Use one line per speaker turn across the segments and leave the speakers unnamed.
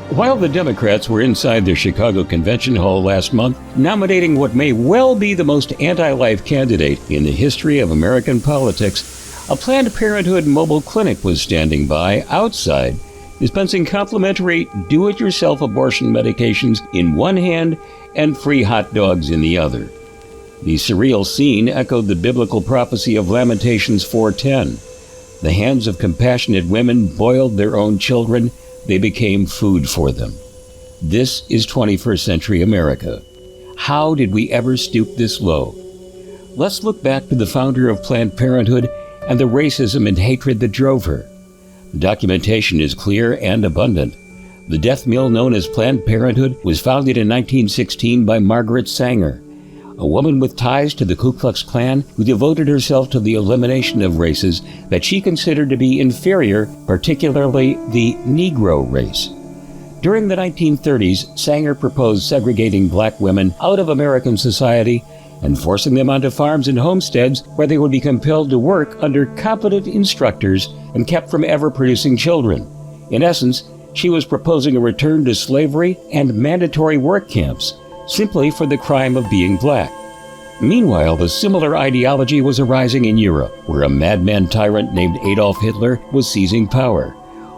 While the Democrats were inside their Chicago Convention Hall last month, nominating what may well be the most anti-life candidate in the history of American politics, a Planned Parenthood mobile clinic was standing by outside, dispensing complimentary do-it-yourself abortion medications in one hand and free hot dogs in the other. The surreal scene echoed the biblical prophecy of Lamentations 4:10. The hands of compassionate women boiled their own children. They became food for them. This is 21st century America. How did we ever stoop this low? Let's look back to the founder of Planned Parenthood and the racism and hatred that drove her. The documentation is clear and abundant. The death mill known as Planned Parenthood was founded in 1916 by Margaret Sanger, a woman with ties to the Ku Klux Klan who devoted herself to the elimination of races that she considered to be inferior, particularly the negro race. During the 1930s, Sanger proposed segregating black women out of American society and forcing them onto farms and homesteads where they would be compelled to work under competent instructors and kept from ever producing children. In essence, she was proposing a return to slavery and mandatory work camps, simply for the crime of being black. Meanwhile, the similar ideology was arising in Europe, where a madman tyrant named Adolf Hitler was seizing power.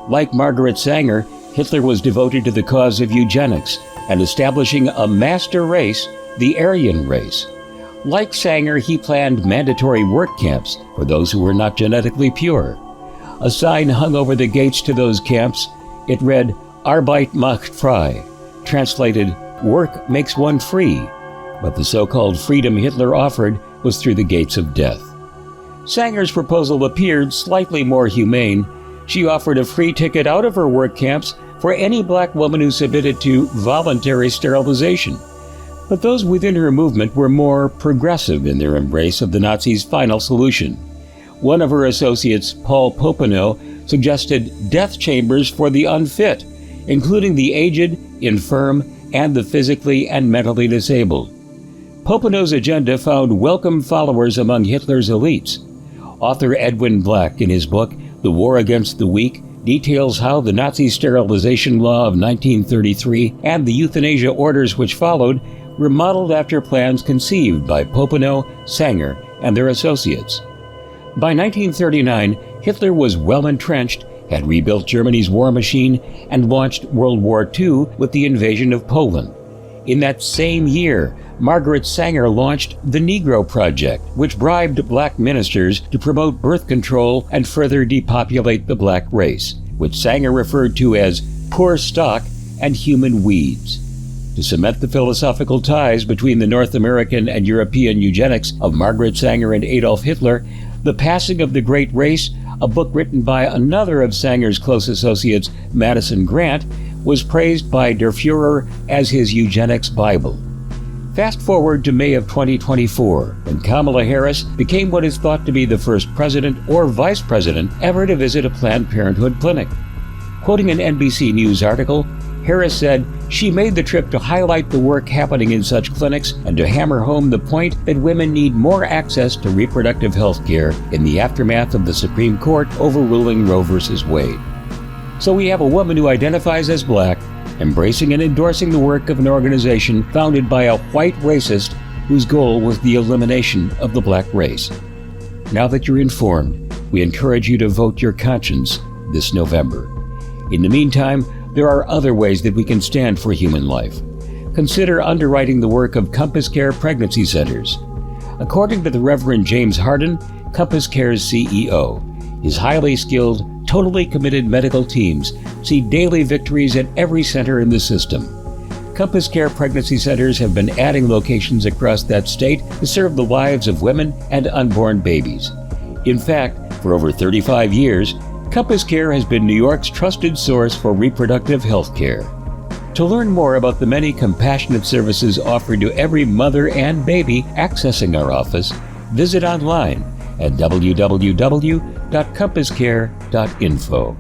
Like Margaret Sanger, Hitler was devoted to the cause of eugenics and establishing a master race, the Aryan race. Like Sanger, he planned mandatory work camps for those who were not genetically pure. A sign hung over the gates to those camps. It read, "Arbeit macht frei," translated, "Work makes one free," but the so-called freedom Hitler offered was through the gates of death. Sanger's proposal appeared slightly more humane. She offered a free ticket out of her work camps for any black woman who submitted to voluntary sterilization. But those within her movement were more progressive in their embrace of the Nazis' final solution. One of her associates, Paul Popenoe, suggested death chambers for the unfit, including the aged, infirm, and the physically and mentally disabled. Popenoe's agenda found welcome followers among Hitler's elites. Author Edwin Black, in his book, The War Against the Weak, details how the Nazi sterilization law of 1933 and the euthanasia orders which followed were modeled after plans conceived by Popenoe, Sanger, and their associates. By 1939, Hitler was well entrenched, had rebuilt Germany's war machine, and launched World War II with the invasion of Poland. In that same year, Margaret Sanger launched the Negro Project, which bribed black ministers to promote birth control and further depopulate the black race, which Sanger referred to as poor stock and human weeds. To cement the philosophical ties between the North American and European eugenics of Margaret Sanger and Adolf Hitler, The Passing of the Great Race, a book written by another of Sanger's close associates, Madison Grant, was praised by Der Fuhrer as his eugenics Bible. Fast forward to May of 2024, when Kamala Harris became what is thought to be the first president or vice president ever to visit a Planned Parenthood clinic. Quoting an NBC News article, Harris said she made the trip to highlight the work happening in such clinics and to hammer home the point that women need more access to reproductive health care in the aftermath of the Supreme Court overruling Roe v. Wade. So we have a woman who identifies as black, embracing and endorsing the work of an organization founded by a white racist whose goal was the elimination of the black race. Now that you're informed, we encourage you to vote your conscience this November. In the meantime, there are other ways that we can stand for human life. Consider underwriting the work of Compass Care Pregnancy Centers. According to the Reverend James Harden, Compass Care's CEO, his highly skilled, totally committed medical teams see daily victories at every center in the system. Compass Care Pregnancy Centers have been adding locations across that state to serve the lives of women and unborn babies. In fact, for over 35 years, Compass Care has been New York's trusted source for reproductive health care. To learn more about the many compassionate services offered to every mother and baby accessing our office, visit online at www.compasscare.info.